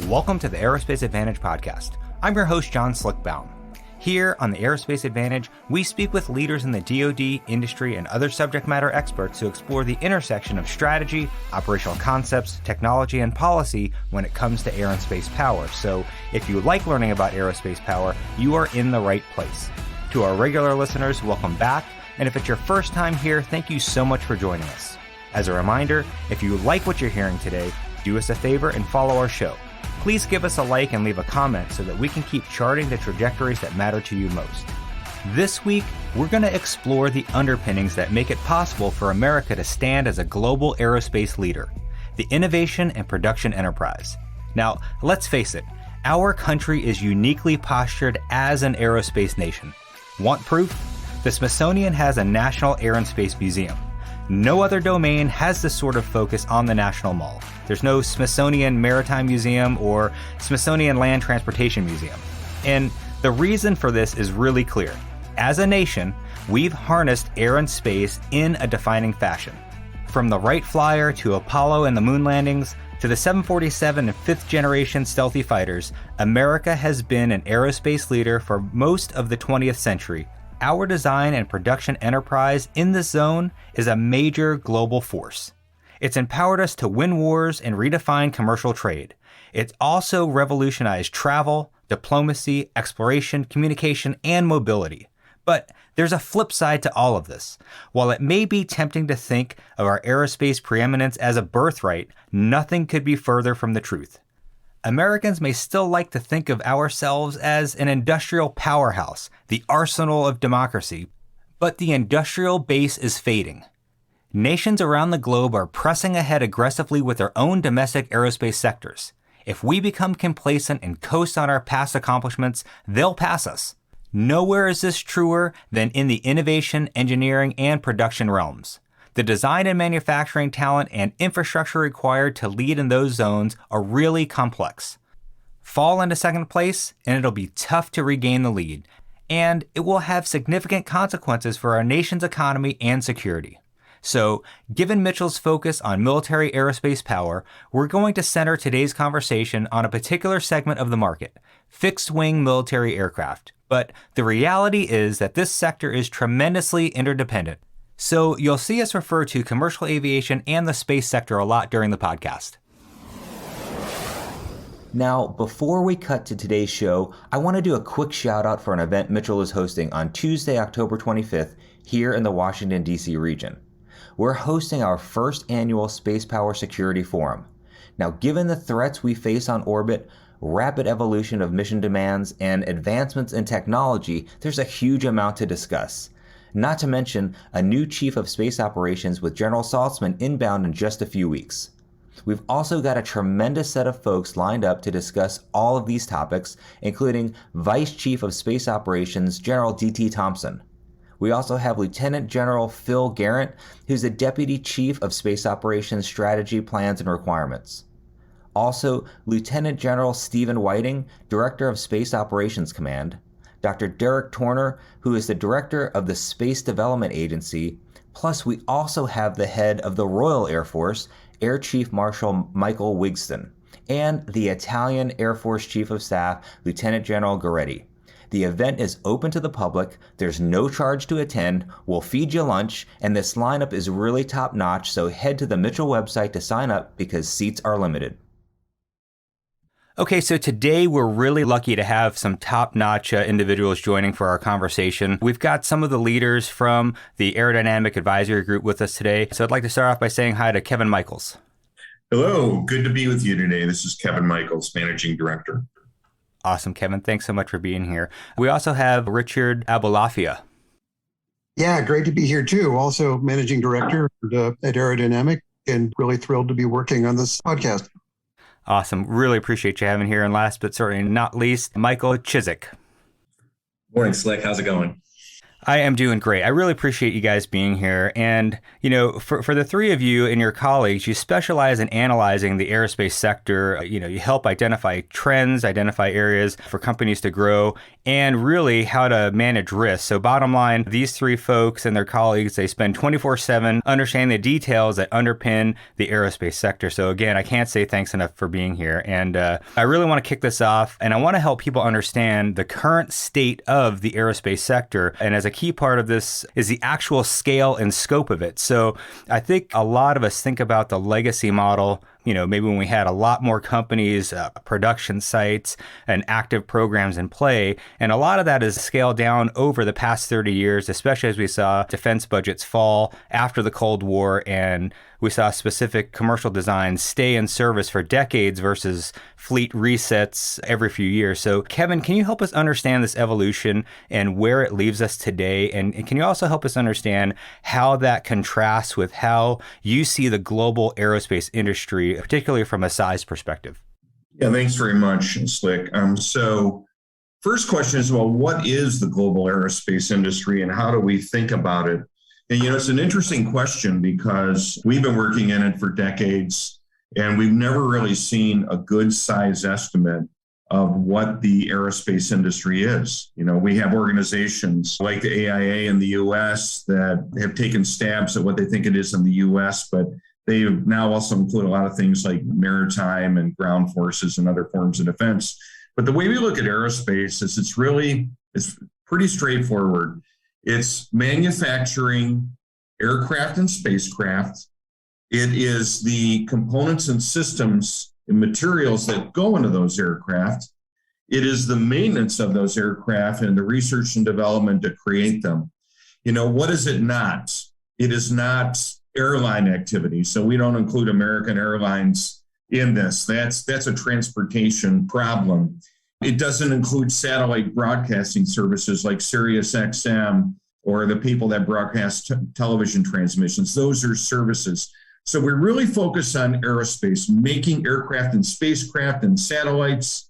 Welcome to the Aerospace Advantage podcast. I'm your host, John Baum. Here on the Aerospace Advantage, we speak with leaders in the DoD, industry, and other subject matter experts to explore the intersection of strategy, operational concepts, technology, and policy when it comes to air and space power. So if you like learning about aerospace power, you are in the right place. To our regular listeners, welcome back. And if it's your first time here, thank you so much for joining us. As a reminder, if you like what you're hearing today, do us a favor and follow our show. Please give us a like and leave a comment so that we can keep charting the trajectories that matter to you most. This week, we're going to explore the underpinnings that make it possible for America to stand as a global aerospace leader, the innovation and production enterprise. Now, let's face it, our country is uniquely postured as an aerospace nation. Want proof? The Smithsonian has a National Air and Space Museum. No other domain has this sort of focus on the National Mall. There's no Smithsonian Maritime Museum or Smithsonian Land Transportation Museum. And the reason for this is really clear. As a nation, we've harnessed air and space in a defining fashion. From the Wright Flyer to Apollo and the moon landings, to the 747 and fifth generation stealthy fighters, America has been an aerospace leader for most of the 20th century. Our design and production enterprise in this zone is a major global force. It's empowered us to win wars and redefine commercial trade. It's also revolutionized travel, diplomacy, exploration, communication, and mobility. But there's a flip side to all of this. While it may be tempting to think of our aerospace preeminence as a birthright, nothing could be further from the truth. Americans may still like to think of ourselves as an industrial powerhouse, the arsenal of democracy, but the industrial base is fading. Nations around the globe are pressing ahead aggressively with their own domestic aerospace sectors. If we become complacent and coast on our past accomplishments, they'll pass us. Nowhere is this truer than in the innovation, engineering, and production realms. The design and manufacturing talent and infrastructure required to lead in those zones are really complex. Fall into second place, and it'll be tough to regain the lead. And it will have significant consequences for our nation's economy and security. So, given Mitchell's focus on military aerospace power, we're going to center today's conversation on a particular segment of the market, fixed-wing military aircraft. But the reality is that this sector is tremendously interdependent. So you'll see us refer to commercial aviation and the space sector a lot during the podcast. Now, before we cut to today's show, I want to do a quick shout out for an event Mitchell is hosting on Tuesday, October 25th, here in the Washington, D.C. region. We're hosting our first annual Space Power Security Forum. Now, given the threats we face on orbit, rapid evolution of mission demands, and advancements in technology, there's a huge amount to discuss. Not to mention a new chief of space operations with General Saltzman inbound in just a few weeks. We've also got a tremendous set of folks lined up to discuss all of these topics, including Vice Chief of Space Operations General D.T. Thompson. We also have Lieutenant General Phil Garrett, who's the Deputy Chief of Space Operations Strategy, Plans, and Requirements. Also, Lieutenant General Stephen Whiting, Director of Space Operations Command, Dr. Derek Torner, who is the director of the Space Development Agency, plus we also have the head of the Royal Air Force, Air Chief Marshal Michael Wigston, and the Italian Air Force Chief of Staff, Lieutenant General Goretti. The event is open to the public, there's no charge to attend, we'll feed you lunch, and this lineup is really top-notch, so head to the Mitchell website to sign up because seats are limited. Okay, so today we're really lucky to have some top-notch individuals joining for our conversation. We've got some of the leaders from the Aerodynamic Advisory Group with us today. So I'd like to start off by saying hi to Kevin Michaels. Hello, good to be with you today. This is Kevin Michaels, Managing Director. Awesome, Kevin. Thanks so much for being here. We also have Richard Aboulafia. Yeah, great to be here too. Also Managing Director at Aerodynamic, and really thrilled to be working on this podcast. Awesome. Really appreciate you having here. And last but certainly not least, Michael Cisek. Morning, Slick. How's it going? I am doing great. I really appreciate you guys being here. And, for the three of you and your colleagues, you specialize in analyzing the aerospace sector. You help identify trends, identify areas for companies to grow, and really how to manage risk. So bottom line, these three folks and their colleagues, they spend 24/7 understanding the details that underpin the aerospace sector. So again, I can't say thanks enough for being here. And I really want to kick this off, and I want to help people understand the current state of the aerospace sector. And as a key part of this is the actual scale and scope of it. So I think a lot of us think about the legacy model, maybe when we had a lot more companies, production sites, and active programs in play. And a lot of that is scaled down over the past 30 years, especially as we saw defense budgets fall after the Cold War, and we saw specific commercial designs stay in service for decades versus fleet resets every few years. So Kevin, can you help us understand this evolution and where it leaves us today? And can you also help us understand how that contrasts with how you see the global aerospace industry, particularly from a size perspective? Yeah, thanks very much, Slick. So first question is, well, what is the global aerospace industry and how do we think about it? And, it's an interesting question because we've been working in it for decades and we've never really seen a good size estimate of what the aerospace industry is. We have organizations like the AIA in the US that have taken stabs at what they think it is in the US, but they now also include a lot of things like maritime and ground forces and other forms of defense. But the way we look at aerospace is it's pretty straightforward. It's manufacturing aircraft and spacecraft. It is the components and systems and materials that go into those aircraft. It is the maintenance of those aircraft and the research and development to create them. What is it not? It is not airline activity. So we don't include American Airlines in this. That's a transportation problem. It doesn't include satellite broadcasting services like Sirius XM or the people that broadcast television transmissions. Those are services. So we really focus on aerospace, making aircraft and spacecraft and satellites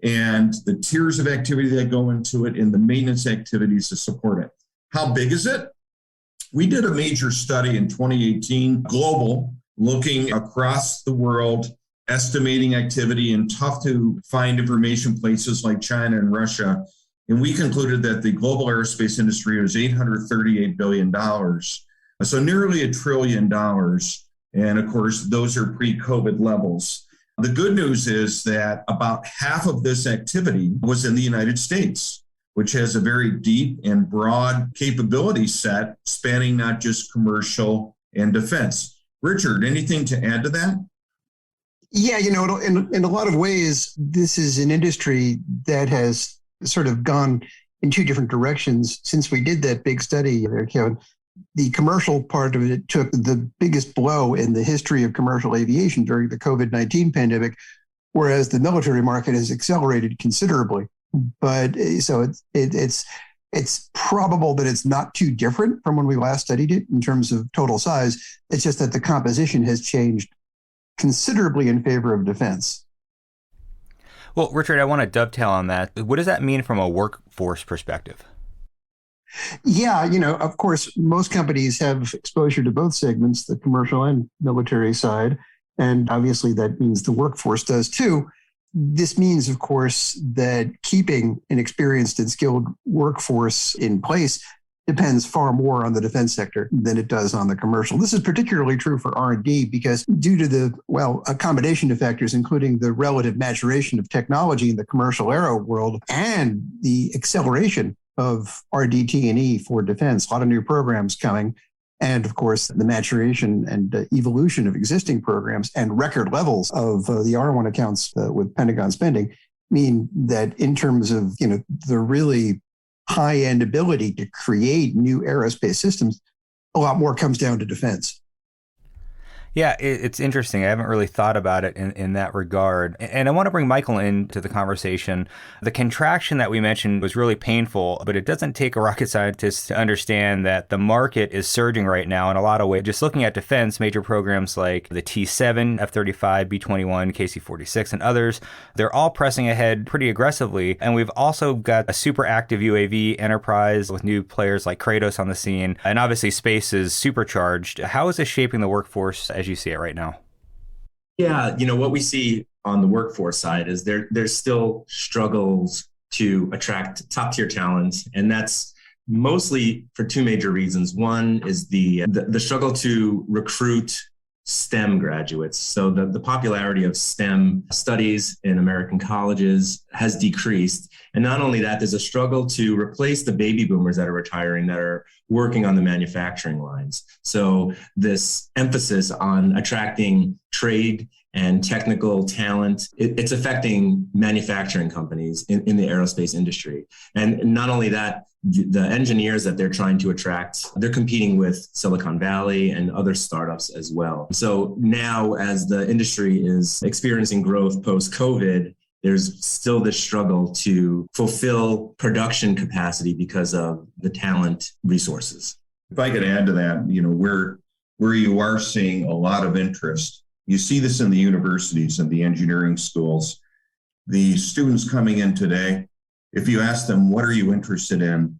and the tiers of activity that go into it and the maintenance activities to support it. How big is it? We did a major study in 2018, global, looking across the world, estimating activity in tough to find information places like China and Russia. And we concluded that the global aerospace industry was $838 billion. So nearly $1 trillion. And of course, those are pre-COVID levels. The good news is that about half of this activity was in the United States, which has a very deep and broad capability set spanning not just commercial and defense. Richard, anything to add to that? Yeah, in a lot of ways, this is an industry that has sort of gone in two different directions since we did that big study there, Kevin. The commercial part of it took the biggest blow in the history of commercial aviation during the COVID-19 pandemic, whereas the military market has accelerated considerably. But so it's probable that it's not too different from when we last studied it in terms of total size. It's just that the composition has changed considerably in favor of defense. Well, Richard, I want to dovetail on that. What does that mean from a workforce perspective? Yeah, of course, most companies have exposure to both segments, the commercial and military side. And obviously that means the workforce does too. This means, of course, that keeping an experienced and skilled workforce in place depends far more on the defense sector than it does on the commercial. This is particularly true for R&D because due to a combination of factors, including the relative maturation of technology in the commercial aero world and the acceleration of RDT&E for defense, a lot of new programs coming, and of course, the maturation and evolution of existing programs and record levels of the R1 accounts with Pentagon spending mean that in terms of, the really high-end ability to create new aerospace systems, a lot more comes down to defense. Yeah, it's interesting. I haven't really thought about it in that regard. And I want to bring Michael into the conversation. The contraction that we mentioned was really painful, but it doesn't take a rocket scientist to understand that the market is surging right now in a lot of ways. Just looking at defense, major programs like the T-7, F-35, B-21, KC-46, and others, they're all pressing ahead pretty aggressively. And we've also got a super active UAV enterprise with new players like Kratos on the scene. And obviously space is supercharged. How is this shaping the workforce as you see it right now? Yeah, what we see on the workforce side is there's still struggles to attract top tier talent, and that's mostly for two major reasons. One is the struggle to recruit STEM graduates. So the popularity of STEM studies in American colleges has decreased. And not only that, there's a struggle to replace the baby boomers that are retiring that are working on the manufacturing lines. So this emphasis on attracting trade and technical talent, it's affecting manufacturing companies in the aerospace industry. And not only that, the engineers that they're trying to attract, they're competing with Silicon Valley and other startups as well. So now as the industry is experiencing growth post-COVID, there's still this struggle to fulfill production capacity because of the talent resources. If I could add to that, where you are seeing a lot of interest, you see this in the universities and the engineering schools. The students coming in today, if you ask them, what are you interested in?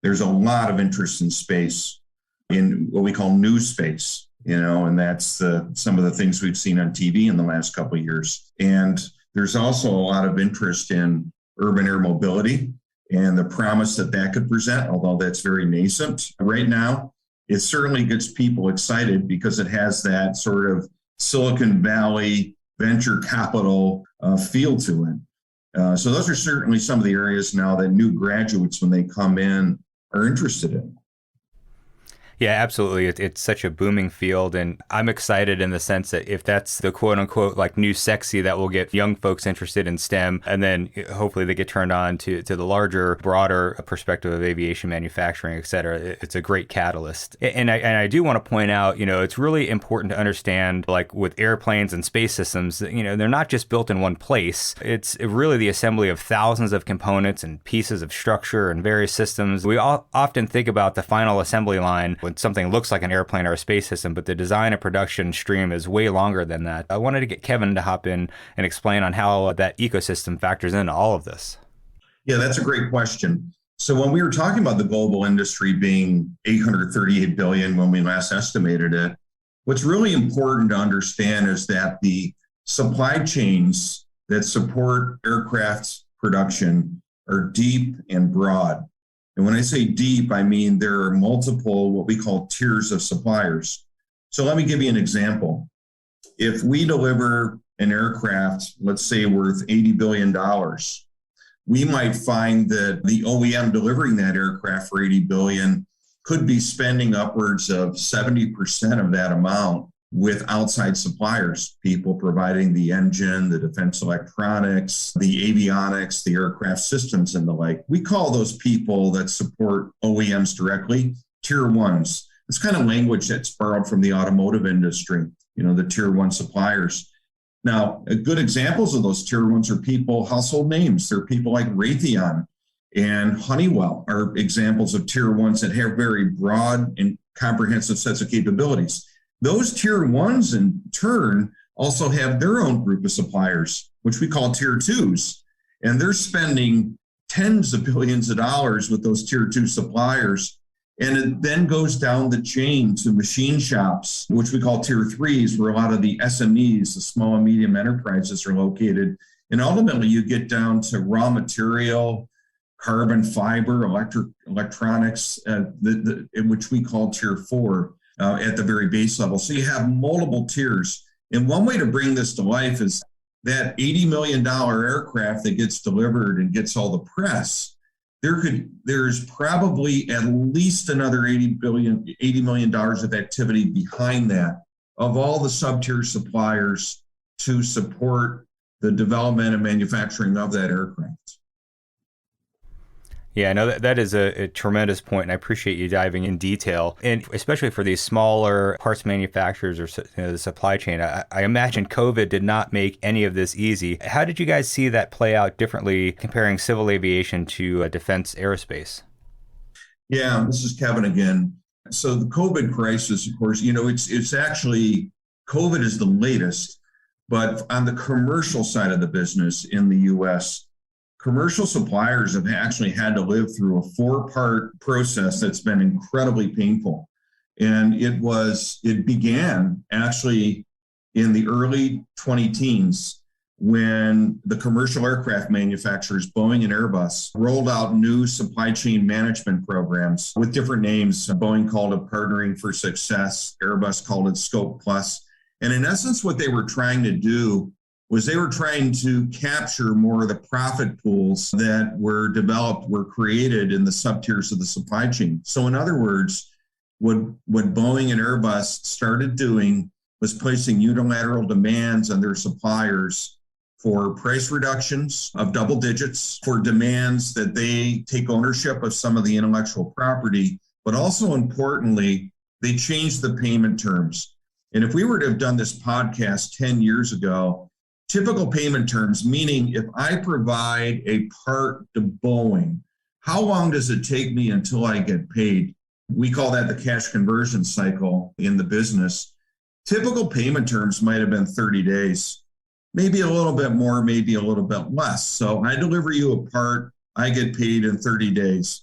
There's a lot of interest in space, in what we call new space, and that's some of the things we've seen on TV in the last couple of years. And there's also a lot of interest in urban air mobility and the promise that could present, although that's very nascent right now. It certainly gets people excited because it has that sort of Silicon Valley venture capital feel to it. So those are certainly some of the areas now that new graduates, when they come in, are interested in. Yeah, absolutely. It's such a booming field, and I'm excited in the sense that if that's the quote unquote like new sexy that will get young folks interested in STEM, and then hopefully they get turned on to the larger, broader perspective of aviation manufacturing, et cetera. It's a great catalyst. And I do want to point out, it's really important to understand, like with airplanes and space systems, they're not just built in one place. It's really the assembly of thousands of components and pieces of structure and various systems. We often think about the final assembly line when something looks like an airplane or a space system, but the design and production stream is way longer than that. I wanted to get Kevin to hop in and explain on how that ecosystem factors into all of this. Yeah, that's a great question. So when we were talking about the global industry being $838 billion when we last estimated it, what's really important to understand is that the supply chains that support aircraft production are deep and broad. And when I say deep, I mean there are multiple what we call tiers of suppliers. So let me give you an example. If we deliver an aircraft, let's say worth $80 billion, we might find that the OEM delivering that aircraft for $80 billion could be spending upwards of 70% of that amount with outside suppliers, people providing the engine, the defense electronics, the avionics, the aircraft systems, and the like. We call those people that support OEMs directly tier ones. It's kind of language that's borrowed from the automotive industry, the tier one suppliers. Now, good examples of those tier ones are people, household names. They're people like Raytheon and Honeywell are examples of tier ones that have very broad and comprehensive sets of capabilities. Those tier ones, in turn, also have their own group of suppliers, which we call tier twos. And they're spending tens of billions of dollars with those tier two suppliers. And it then goes down the chain to machine shops, which we call tier threes, where a lot of the SMEs, the small and medium enterprises, are located. And ultimately, you get down to raw material, carbon fiber, electronics, which we call tier four. At the very base level. So you have multiple tiers. And one way to bring this to life is that $80 million aircraft that gets delivered and gets all the press. There's probably at least another $80 million of activity behind that of all the sub-tier suppliers to support the development and manufacturing of that aircraft. Yeah, no, that is a tremendous point, and I appreciate you diving in detail. And especially for these smaller parts manufacturers or the supply chain, I imagine COVID did not make any of this easy. How did you guys see that play out differently comparing civil aviation to defense aerospace? Yeah, this is Kevin again. So the COVID crisis, of course, it's actually COVID is the latest, but on the commercial side of the business in the U.S., commercial suppliers have actually had to live through a 4-part process that's been incredibly painful. And it began actually in the early 2010s when the commercial aircraft manufacturers, Boeing and Airbus, rolled out new supply chain management programs with different names. Boeing called it Partnering for Success, Airbus called it Scope Plus. And in essence, what they were trying to do was they were trying to capture more of the profit pools that were created in the sub-tiers of the supply chain. So in other words, what Boeing and Airbus started doing was placing unilateral demands on their suppliers for price reductions of double digits, for demands that they take ownership of some of the intellectual property, but also importantly, they changed the payment terms. And if we were to have done this podcast 10 years ago, typical payment terms, meaning if I provide a part to Boeing, how long does it take me until I get paid? We call that the cash conversion cycle in the business. Typical payment terms might have been 30 days, maybe a little bit more, maybe a little bit less. So I deliver you a part, I get paid in 30 days.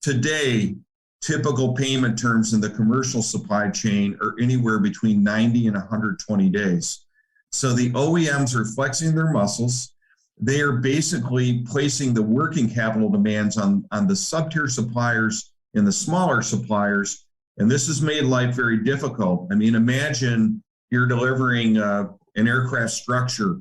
Today, typical payment terms in the commercial supply chain are anywhere between 90 and 120 days. So the OEMs are flexing their muscles. They are basically placing the working capital demands on the sub-tier suppliers and the smaller suppliers. And this has made life very difficult. I mean, imagine you're delivering an aircraft structure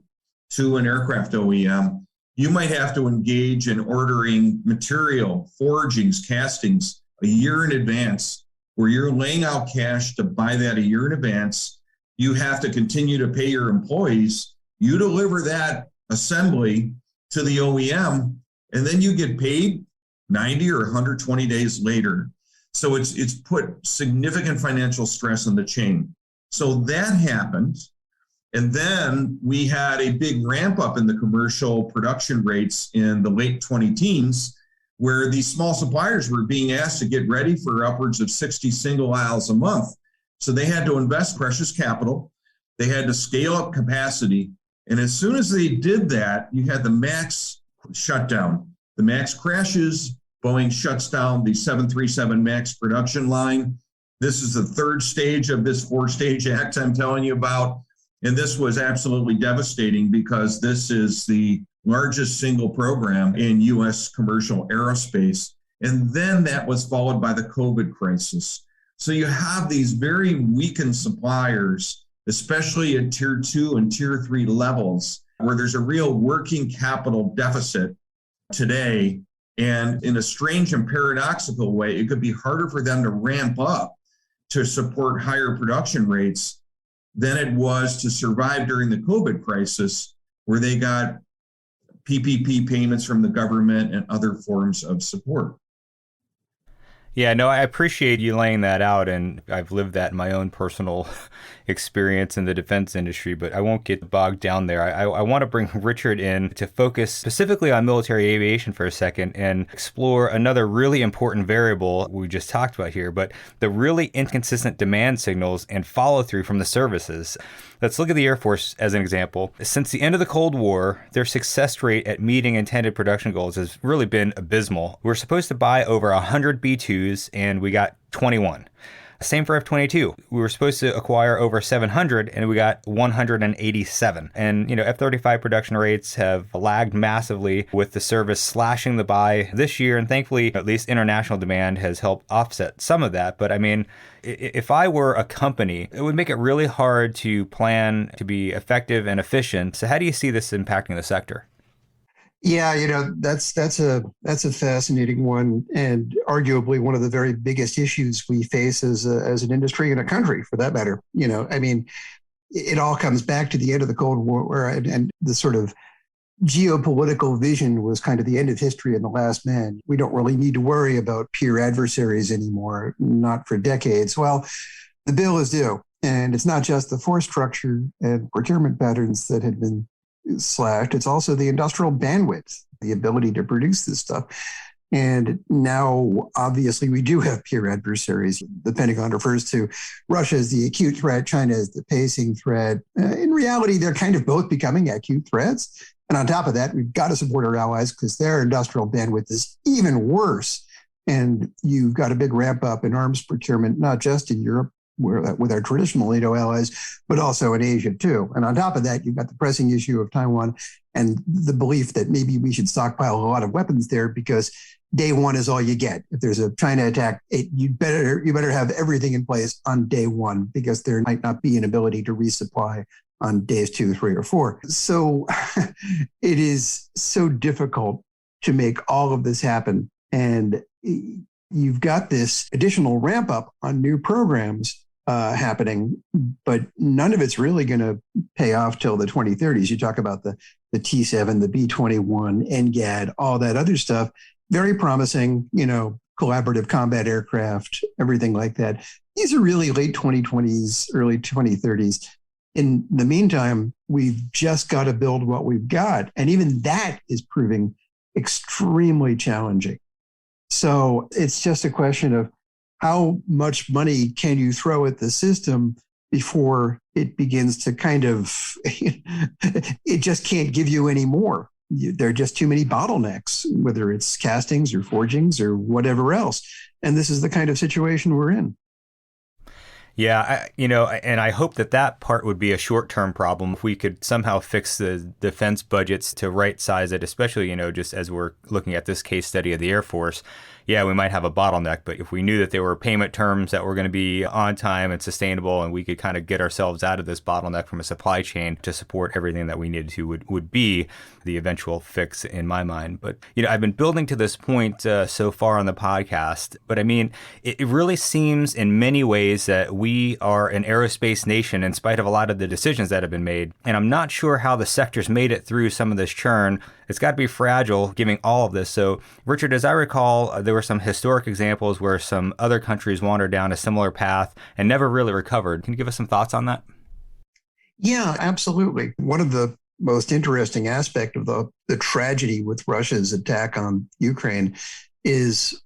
to an aircraft OEM. You might have to engage in ordering material, forgings, castings a year in advance, where you're laying out cash to buy that a year in advance. You have to continue to pay your employees. You deliver that assembly to the OEM, and then you get paid 90 or 120 days later. So it's put significant financial stress on the chain. So that happened. And then we had a big ramp up in the commercial production rates in the late 2010s, where these small suppliers were being asked to get ready for upwards of 60 single aisles a month. So they had to invest precious capital. They had to scale up capacity. And as soon as they did that, you had the MAX shutdown. The MAX crashes. Boeing shuts down the 737 MAX production line. This is the third stage of this 4-stage act I'm telling you about. And this was absolutely devastating because this is the largest single program in U.S. commercial aerospace. And then that was followed by the COVID crisis. So you have these very weakened suppliers, especially at tier 2 and tier 3 levels, where there's a real working capital deficit today. And in a strange and paradoxical way, it could be harder for them to ramp up to support higher production rates than it was to survive during the COVID crisis, where they got PPP payments from the government and other forms of support. Yeah, no, I appreciate you laying that out, and I've lived that in my own personal experience in the defense industry, but I won't get bogged down there. I want to bring Richard in to focus specifically on military aviation for a second and explore another really important variable we just talked about here, but the really inconsistent demand signals and follow-through from the services. Let's look at the Air Force as an example. Since the end of the Cold War, their success rate at meeting intended production goals has really been abysmal. We're supposed to buy over 100 B-2s, and we got 21. Same for F-22. We were supposed to acquire over 700 and we got 187. And, F-35 production rates have lagged massively, with the service slashing the buy this year. And thankfully, at least international demand has helped offset some of that. But I mean, if I were a company, it would make it really hard to plan to be effective and efficient. So how do you see this impacting the sector? Yeah, that's a fascinating one, and arguably one of the very biggest issues we face as an industry and a country, for that matter. I mean, it all comes back to the end of the Cold War and the sort of geopolitical vision was kind of the end of history and the last man. We don't really need to worry about peer adversaries anymore, not for decades. Well, the bill is due. And it's not just the force structure and procurement patterns that had been slashed. It's also the industrial bandwidth, the ability to produce this stuff. And now, obviously, we do have peer adversaries. The Pentagon refers to Russia as the acute threat, China as the pacing threat. In reality, they're kind of both becoming acute threats. And on top of that, we've got to support our allies because their industrial bandwidth is even worse. And you've got a big ramp up in arms procurement, not just in Europe, with our traditional NATO allies, but also in Asia too. And on top of that, you've got the pressing issue of Taiwan and the belief that maybe we should stockpile a lot of weapons there because day one is all you get. If there's a China attack, you better have everything in place on day one because there might not be an ability to resupply on days 2, 3, or 4. So it is so difficult to make all of this happen. And you've got this additional ramp up on new programs happening, but none of it's really going to pay off till the 2030s. You talk about the T-7, the B-21, NGAD, all that other stuff. Very promising, collaborative combat aircraft, everything like that. These are really late 2020s, early 2030s. In the meantime, we've just got to build what we've got. And even that is proving extremely challenging. So it's just a question of how much money can you throw at the system before it begins to kind of, it just can't give you any more. There are just too many bottlenecks, whether it's castings or forgings or whatever else. And this is the kind of situation we're in. Yeah, and I hope that part would be a short-term problem. If we could somehow fix the defense budgets to right-size it, especially, just as we're looking at this case study of the Air Force, yeah, we might have a bottleneck, but if we knew that there were payment terms that were going to be on time and sustainable, and we could kind of get ourselves out of this bottleneck from a supply chain to support everything that we needed to, would be the eventual fix in my mind. But, I've been building to this point so far on the podcast, but I mean, it really seems in many ways that we are an aerospace nation in spite of a lot of the decisions that have been made. And I'm not sure how the sector's made it through some of this churn. It's got to be fragile giving all of this. So, Richard, as I recall, there were some historic examples where some other countries wandered down a similar path and never really recovered. Can you give us some thoughts on that? Yeah, absolutely. One of the most interesting aspect of the tragedy with Russia's attack on Ukraine is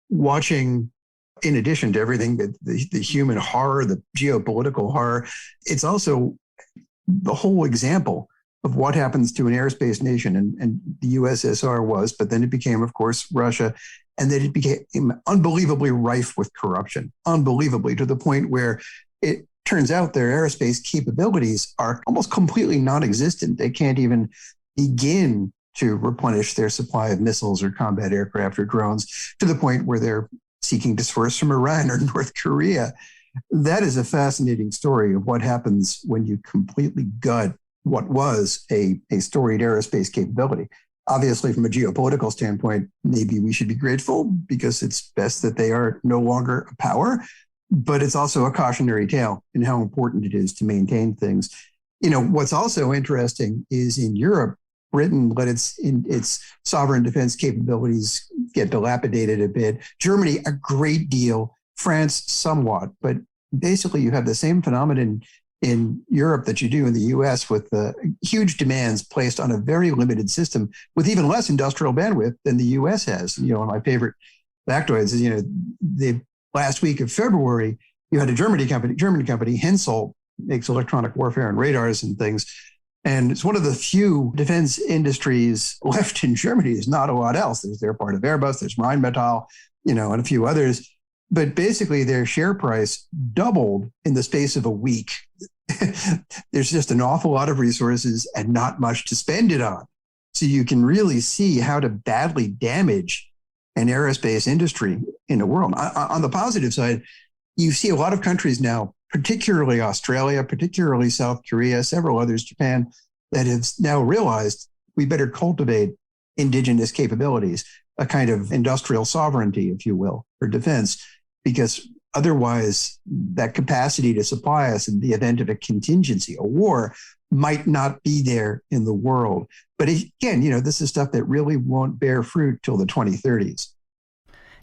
watching, in addition to everything, the human horror, the geopolitical horror, it's also the whole example of what happens to an aerospace nation. And the USSR was, but then it became, of course, Russia. And then it became unbelievably rife with corruption, unbelievably, to the point where it turns out their aerospace capabilities are almost completely non-existent. They can't even begin to replenish their supply of missiles or combat aircraft or drones, to the point where they're seeking to source from Iran or North Korea. That is a fascinating story of what happens when you completely gut what was a storied aerospace capability. Obviously, from a geopolitical standpoint, maybe we should be grateful because it's best that they are no longer a power, but it's also a cautionary tale in how important it is to maintain things. What's also interesting is in Europe, Britain let its sovereign defense capabilities get dilapidated a bit. Germany, a great deal. France, somewhat. But basically, you have the same phenomenon in Europe that you do in the US, with huge demands placed on a very limited system with even less industrial bandwidth than the US has. One of my favorite factoids is, the last week of February, you had a German company, Hensoldt, makes electronic warfare and radars and things. And it's one of the few defense industries left in Germany. There's not a lot else. They're part of Airbus, there's Rheinmetall, and a few others. But basically, their share price doubled in the space of a week. There's just an awful lot of resources and not much to spend it on. So you can really see how to badly damage an aerospace industry in the world. On the positive side, you see a lot of countries now, particularly Australia, particularly South Korea, several others, Japan, that have now realized we better cultivate indigenous capabilities, a kind of industrial sovereignty, if you will, for defense, because otherwise that capacity to supply us in the event of a contingency, a war, might not be there in the world. But again, this is stuff that really won't bear fruit till the 2030s.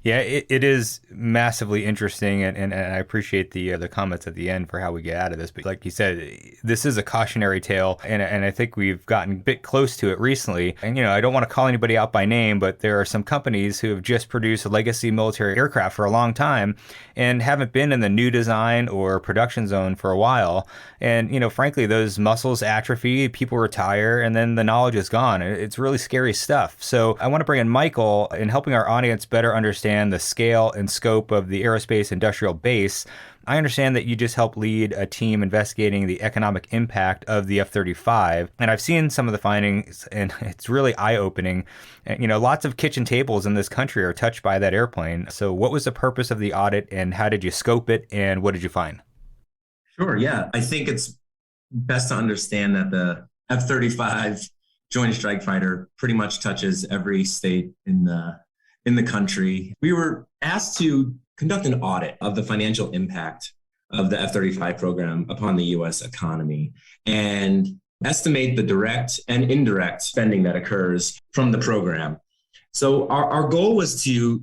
Yeah, it is massively interesting, and I appreciate the comments at the end for how we get out of this. But like you said, this is a cautionary tale, and I think we've gotten a bit close to it recently. And I don't want to call anybody out by name, but there are some companies who have just produced legacy military aircraft for a long time and haven't been in the new design or production zone for a while. And frankly, those muscles atrophy, people retire, and then the knowledge is gone. It's really scary stuff. So I want to bring in Michael in helping our audience better understand the scale and scope of the aerospace industrial base. I understand that you just helped lead a team investigating the economic impact of the F-35, and I've seen some of the findings, and it's really eye-opening. And, lots of kitchen tables in this country are touched by that airplane. So what was the purpose of the audit, and how did you scope it, and what did you find? Sure, yeah. I think it's best to understand that the F-35 Joint Strike Fighter pretty much touches every state in the country. We were asked to conduct an audit of the financial impact of the F-35 program upon the U.S. economy and estimate the direct and indirect spending that occurs from the program. So our goal was to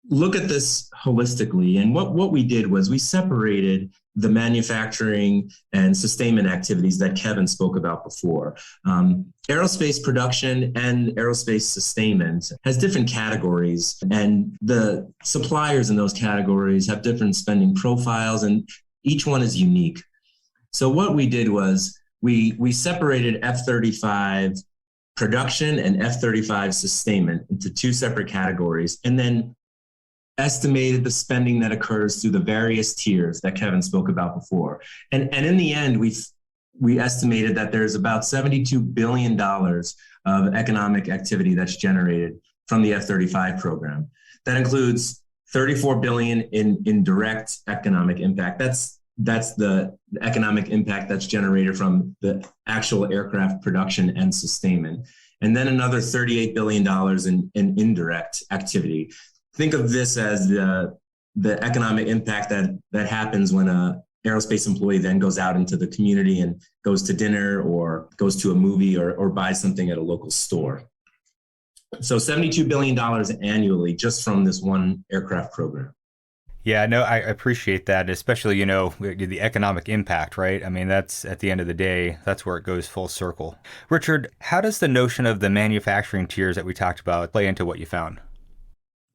look at this holistically. And what we did was we separated the manufacturing and sustainment activities that Kevin spoke about before. Aerospace production and aerospace sustainment has different categories, and the suppliers in those categories have different spending profiles, and each one is unique. So what we did was we separated F-35 production and F-35 sustainment into two separate categories, and then estimated the spending that occurs through the various tiers that Kevin spoke about before. And in the end, we estimated that there's about $72 billion of economic activity that's generated from the F-35 program. That includes $34 billion in direct economic impact. That's the economic impact that's generated from the actual aircraft production and sustainment. And then another $38 billion in indirect activity. Think of this as the economic impact that happens when a aerospace employee then goes out into the community and goes to dinner or goes to a movie or buys something at a local store. So $72 billion annually just from this one aircraft program. Yeah, no, I appreciate that, especially, the economic impact, right? I mean, that's at the end of the day, that's where it goes full circle. Richard, how does the notion of the manufacturing tiers that we talked about play into what you found?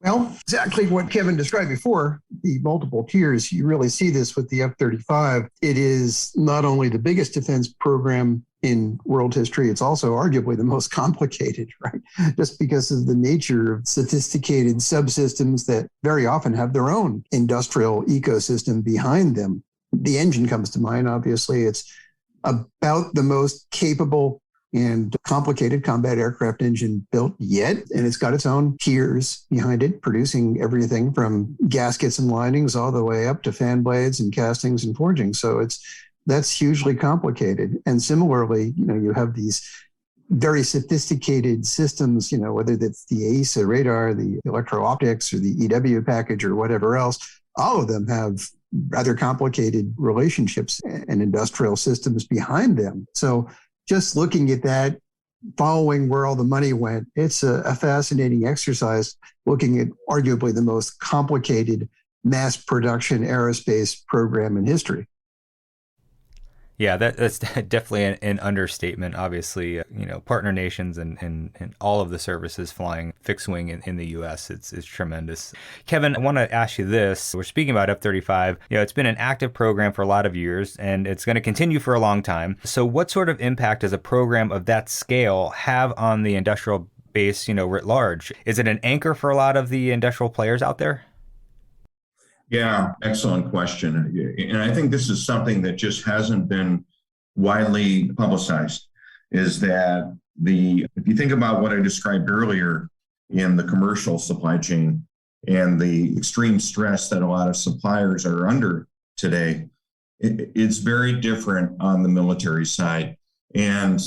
Well, exactly what Kevin described before, the multiple tiers. You really see this with the F-35. It is not only the biggest defense program in world history, it's also arguably the most complicated, right? Just because of the nature of sophisticated subsystems that very often have their own industrial ecosystem behind them. The engine comes to mind, obviously. It's about the most capable and complicated combat aircraft engine built yet. And it's got its own tiers behind it, producing everything from gaskets and linings all the way up to fan blades and castings and forging. So that's hugely complicated. And similarly, you have these very sophisticated systems, whether that's the ACE radar, the electro-optics, or the EW package, or whatever else. All of them have rather complicated relationships and industrial systems behind them. So just looking at that, following where all the money went, it's a fascinating exercise looking at arguably the most complicated mass production aerospace program in history. Yeah, that's definitely an understatement. Obviously, partner nations and all of the services flying fixed wing in the U.S. It's tremendous. Kevin, I want to ask you this. We're speaking about F-35. It's been an active program for a lot of years, and it's going to continue for a long time. So what sort of impact does a program of that scale have on the industrial base, writ large? Is it an anchor for a lot of the industrial players out there? Yeah, excellent question. And I think this is something that just hasn't been widely publicized, is that if you think about what I described earlier in the commercial supply chain and the extreme stress that a lot of suppliers are under today, it's very different on the military side. And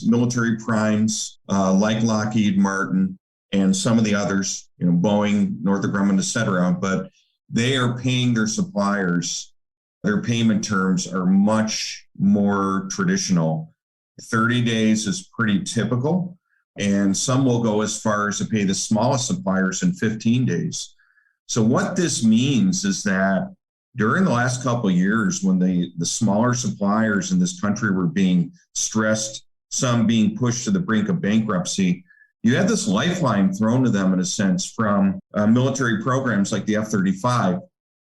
military primes like Lockheed Martin and some of the others, Boeing, Northrop Grumman, et cetera, but they are paying their suppliers. Their payment terms are much more traditional. 30 days is pretty typical, and some will go as far as to pay the smallest suppliers in 15 days. So what this means is that during the last couple of years, when the smaller suppliers in this country were being stressed, some being pushed to the brink of bankruptcy, you had this lifeline thrown to them, in a sense, from military programs like the F-35,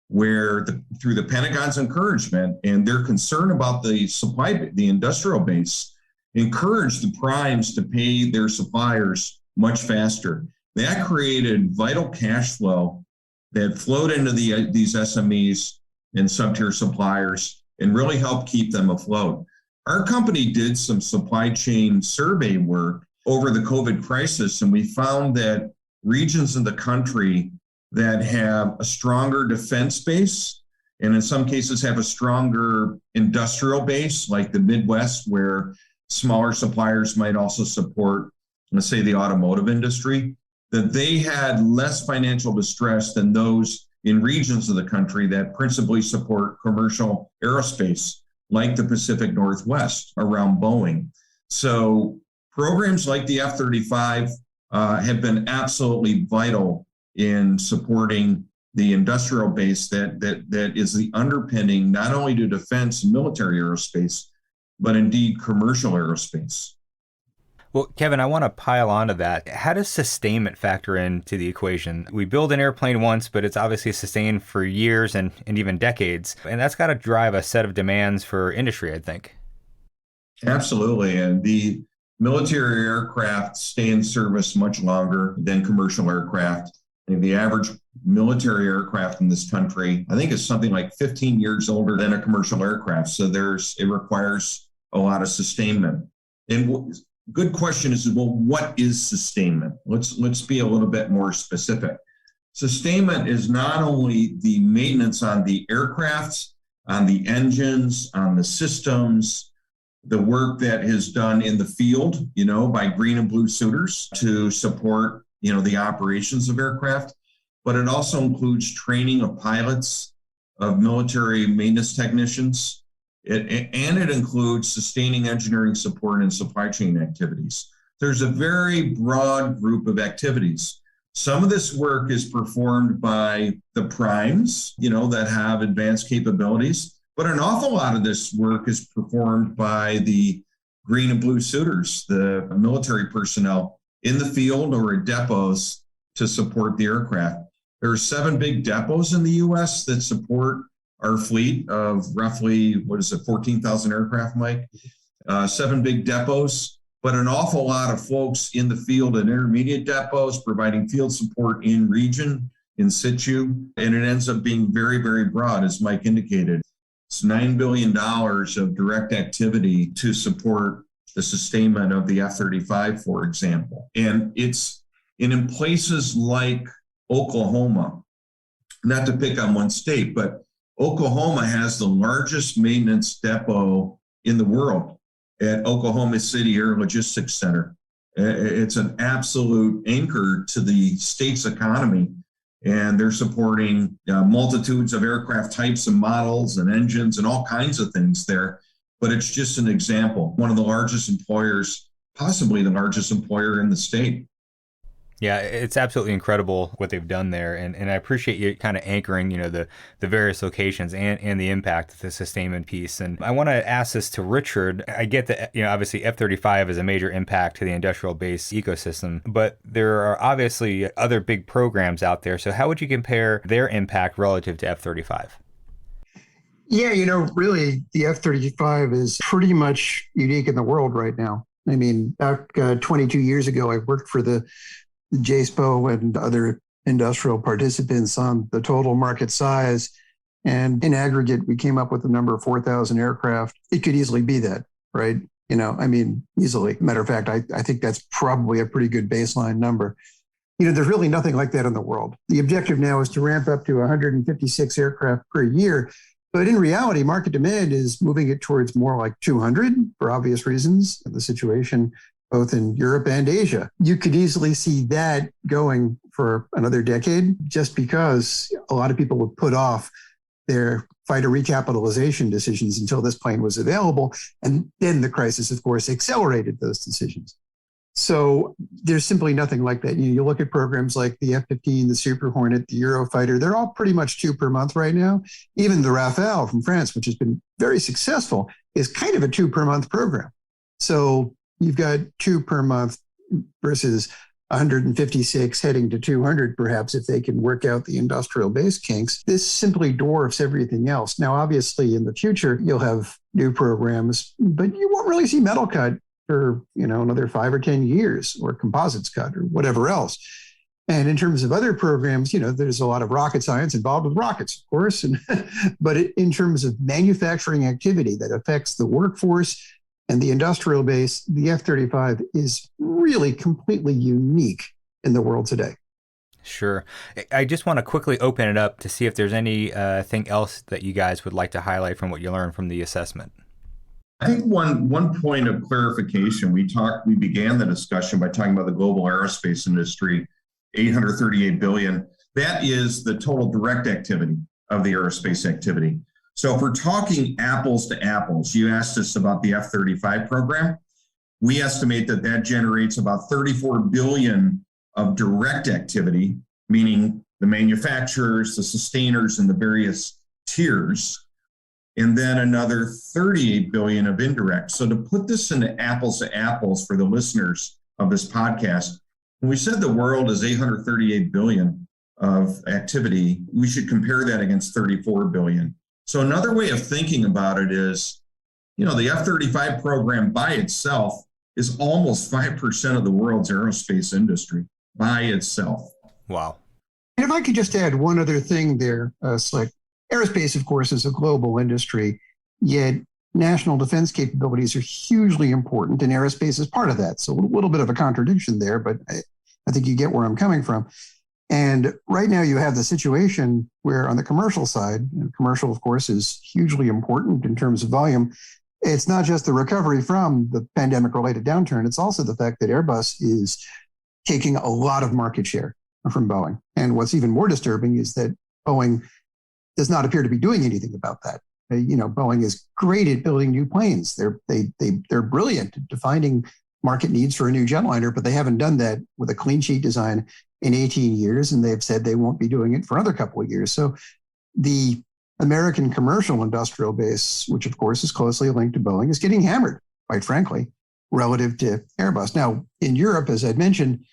where through the Pentagon's encouragement and their concern about the industrial base, encouraged the primes to pay their suppliers much faster. That created vital cash flow that flowed into these SMEs and sub-tier suppliers and really helped keep them afloat. Our company did some supply chain survey work over the COVID crisis, and we found that regions in the country that have a stronger defense base, and in some cases have a stronger industrial base, like the Midwest, where smaller suppliers might also support, let's say, the automotive industry, that they had less financial distress than those in regions of the country that principally support commercial aerospace, like the Pacific Northwest around Boeing. So programs like the F-35 have been absolutely vital in supporting the industrial base that is the underpinning not only to defense and military aerospace, but indeed commercial aerospace. Well, Kevin, I want to pile onto that. How does sustainment factor into the equation? We build an airplane once, but it's obviously sustained for years and even decades. And that's got to drive a set of demands for industry, I think. Absolutely. And the military aircraft stay in service much longer than commercial aircraft. And the average military aircraft in this country, I think, is something like 15 years older than a commercial aircraft. So it requires a lot of sustainment. And good question is, well, what is sustainment? Let's be a little bit more specific. Sustainment is not only the maintenance on the aircraft, on the engines, on the systems, the work that is done in the field, by green and blue suiters to support, the operations of aircraft, but it also includes training of pilots, of military maintenance technicians, and it includes sustaining engineering support and supply chain activities. There's a very broad group of activities. Some of this work is performed by the primes, that have advanced capabilities, but an awful lot of this work is performed by the green and blue suiters, the military personnel in the field or at depots to support the aircraft. There are 7 big depots in the U.S. that support our fleet of roughly, 14,000 aircraft, Mike? 7 big depots, but an awful lot of folks in the field and intermediate depots providing field support in region, in situ, and it ends up being very, very broad, as Mike indicated. It's $9 billion of direct activity to support the sustainment of the F-35, for example. And it's in places like Oklahoma, not to pick on one state, but Oklahoma has the largest maintenance depot in the world at Oklahoma City Air Logistics Center. It's an absolute anchor to the state's economy, and they're supporting multitudes of aircraft types and models and engines and all kinds of things there. But it's just an example. One of the largest employers, possibly the largest employer in the state. Yeah, it's absolutely incredible what they've done there. And I appreciate you kind of anchoring, the various locations and the impact of the sustainment piece. And I want to ask this to Richard. I get that, obviously F-35 is a major impact to the industrial base ecosystem, but there are obviously other big programs out there. So how would you compare their impact relative to F-35? Yeah, really, the F-35 is pretty much unique in the world right now. I mean, back 22 years ago, I worked for the JSPO and other industrial participants on the total market size. And in aggregate, we came up with the number of 4,000 aircraft. It could easily be that, right? Easily. Matter of fact, I think that's probably a pretty good baseline number. There's really nothing like that in the world. The objective now is to ramp up to 156 aircraft per year. But in reality, market demand is moving it towards more like 200 for obvious reasons, the situation both in Europe and Asia. You could easily see that going for another decade just because a lot of people would put off their fighter recapitalization decisions until this plane was available. And then the crisis, of course, accelerated those decisions. So there's simply nothing like that. You look at programs like the F-15, the Super Hornet, the Eurofighter, they're all pretty much 2 per month right now. Even the Rafale from France, which has been very successful, is kind of a 2 per month program. So you've got 2 per month versus 156 heading to 200, perhaps, if they can work out the industrial base kinks. This simply dwarfs everything else. Now, obviously, in the future, you'll have new programs, but you won't really see metal cut for, another 5 or 10 years, or composites cut, or whatever else. And in terms of other programs, there's a lot of rocket science involved with rockets, of course. But in terms of manufacturing activity that affects the workforce and the industrial base, the F-35 is really completely unique in the world today. Sure. I just want to quickly open it up to see if there's anything else that you guys would like to highlight from what you learned from the assessment. I think one point of clarification, we began the discussion by talking about the global aerospace industry, $838 billion. That is the total direct activity of the aerospace activity. So if we're talking apples to apples, you asked us about the F-35 program. We estimate that generates about $34 billion of direct activity, meaning the manufacturers, the sustainers, and the various tiers, and then another $38 billion of indirect. So to put this into apples to apples for the listeners of this podcast, when we said the world is $838 billion of activity, we should compare that against $34 billion. So another way of thinking about it is, the F-35 program by itself is almost 5% of the world's aerospace industry by itself. Wow. And if I could just add one other thing there, Slick. Aerospace, of course, is a global industry, yet national defense capabilities are hugely important, and aerospace is part of that. So a little bit of a contradiction there, but I think you get where I'm coming from. And right now you have the situation where on the commercial side, commercial, of course, is hugely important in terms of volume. It's not just the recovery from the pandemic-related downturn. It's also the fact that Airbus is taking a lot of market share from Boeing. And what's even more disturbing is that Boeing does not appear to be doing anything about that. Boeing is great at building new planes. They're brilliant at defining market needs for a new jetliner, but they haven't done that with a clean sheet design in 18 years, and they've said they won't be doing it for another couple of years. So the American commercial industrial base, which of course is closely linked to Boeing, is getting hammered, quite frankly, relative to Airbus. Now, in Europe, as I'd mentioned,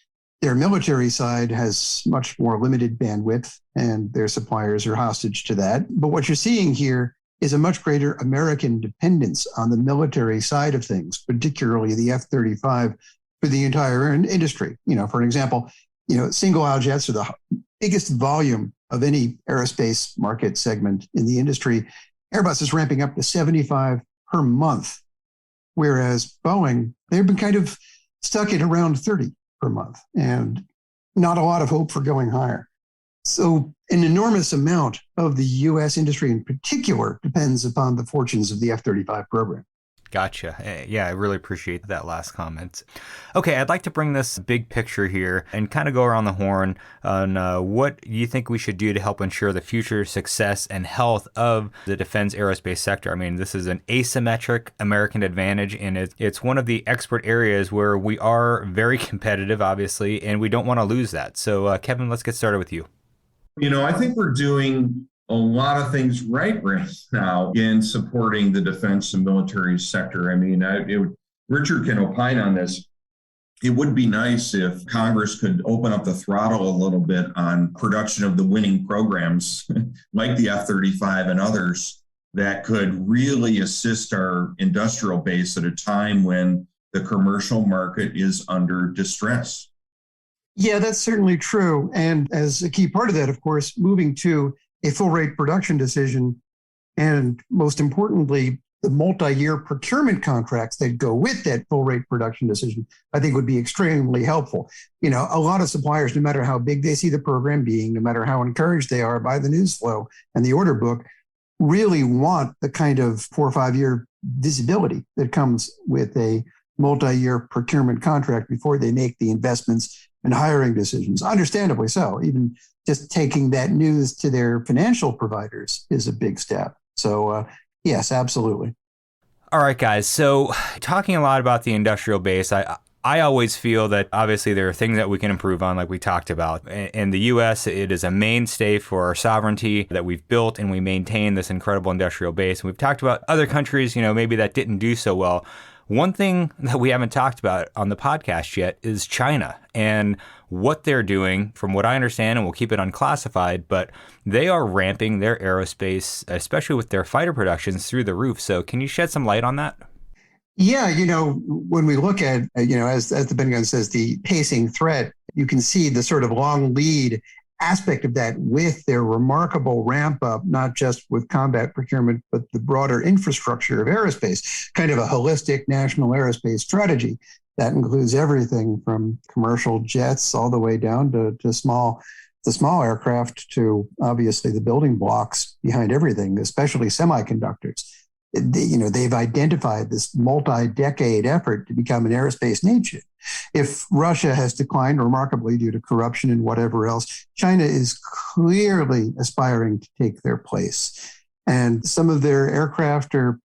their military side has much more limited bandwidth, and their suppliers are hostage to that. But what you're seeing here is a much greater American dependence on the military side of things, particularly the F-35 for the entire industry. For an example, single aisle jets are the biggest volume of any aerospace market segment in the industry. Airbus is ramping up to 75 per month, whereas Boeing, they've been kind of stuck at around 30 per month and not a lot of hope for going higher. So an enormous amount of the U.S. industry in particular depends upon the fortunes of the F-35 program. Gotcha. Yeah, I really appreciate that last comment. Okay, I'd like to bring this big picture here and kind of go around the horn on what you think we should do to help ensure the future success and health of the defense aerospace sector. I mean, this is an asymmetric American advantage, and it's one of the expert areas where we are very competitive, obviously, and we don't want to lose that. So, Kevin, let's get started with you. I think we're doing a lot of things right now in supporting the defense and military sector. I mean, Richard can opine on this. It would be nice if Congress could open up the throttle a little bit on production of the winning programs like the F-35 and others that could really assist our industrial base at a time when the commercial market is under distress. Yeah, that's certainly true. And as a key part of that, of course, moving to a full rate production decision, and most importantly, the multi-year procurement contracts that go with that full rate production decision, I think would be extremely helpful. A lot of suppliers, no matter how big they see the program being, no matter how encouraged they are by the news flow and the order book, really want the kind of 4 or 5 year visibility that comes with a multi-year procurement contract before they make the investments and hiring decisions. Understandably so. Even just taking that news to their financial providers is a big step. So yes, absolutely. All right, guys. So talking a lot about the industrial base, I always feel that obviously there are things that we can improve on, like we talked about. In the U.S., it is a mainstay for our sovereignty that we've built, and we maintain this incredible industrial base. And we've talked about other countries, maybe that didn't do so well. One thing that we haven't talked about on the podcast yet is China and what they're doing. From what I understand, and we'll keep it unclassified, but they are ramping their aerospace, especially with their fighter productions, through the roof. So can you shed some light on that? Yeah, when we look at, as the Pentagon says, the pacing threat, you can see the sort of long lead aspect of that with their remarkable ramp up, not just with combat procurement, but the broader infrastructure of aerospace, kind of a holistic national aerospace strategy that includes everything from commercial jets all the way down to small aircraft to obviously the building blocks behind everything, especially semiconductors. They've identified this multi-decade effort to become an aerospace nation. If Russia has declined remarkably due to corruption and whatever else, China is clearly aspiring to take their place. And some of their aircraft are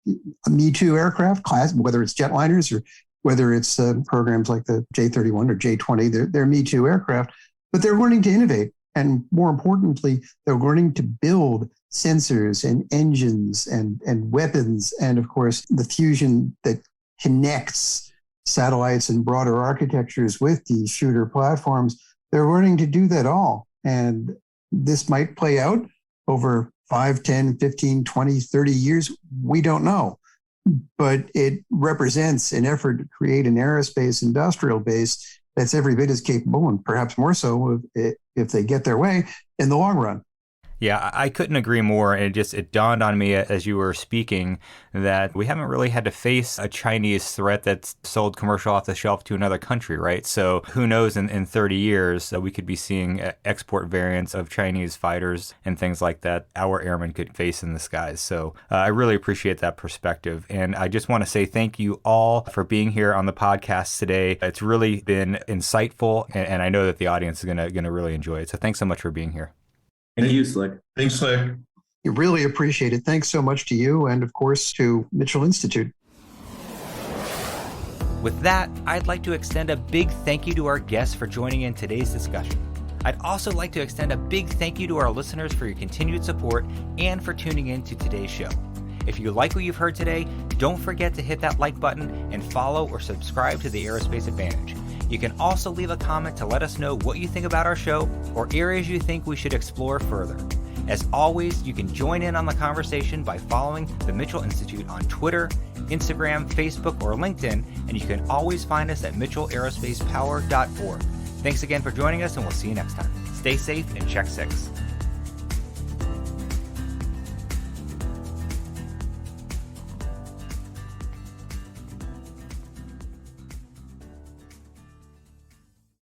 Me Too aircraft class, whether it's jetliners or whether it's programs like the J-31 or J-20, they're Me Too aircraft, but they're learning to innovate. And more importantly, they're learning to build sensors and engines and weapons, and of course, the fusion that connects satellites and broader architectures with these shooter platforms. They're learning to do that all. And this might play out over 5, 10, 15, 20, 30 years. We don't know. But it represents an effort to create an aerospace industrial base that's every bit as capable, and perhaps more so if they get their way in the long run. Yeah, I couldn't agree more. And it dawned on me as you were speaking that we haven't really had to face a Chinese threat that's sold commercial off the shelf to another country, right? So who knows in 30 years we could be seeing export variants of Chinese fighters and things like that our airmen could face in the skies. So I really appreciate that perspective. And I just want to say thank you all for being here on the podcast today. It's really been insightful, and I know that the audience is going to really enjoy it. So thanks so much for being here. Thank you, Slick. Thanks, Slick. You really appreciate it. Thanks so much to you and, of course, to Mitchell Institute. With that, I'd like to extend a big thank you to our guests for joining in today's discussion. I'd also like to extend a big thank you to our listeners for your continued support and for tuning in to today's show. If you like what you've heard today, don't forget to hit that like button and follow or subscribe to the Aerospace Advantage. You can also leave a comment to let us know what you think about our show or areas you think we should explore further. As always, you can join in on the conversation by following the Mitchell Institute on Twitter, Instagram, Facebook, or LinkedIn, and you can always find us at mitchellaerospacepower.org. Thanks again for joining us, and we'll see you next time. Stay safe and check 6.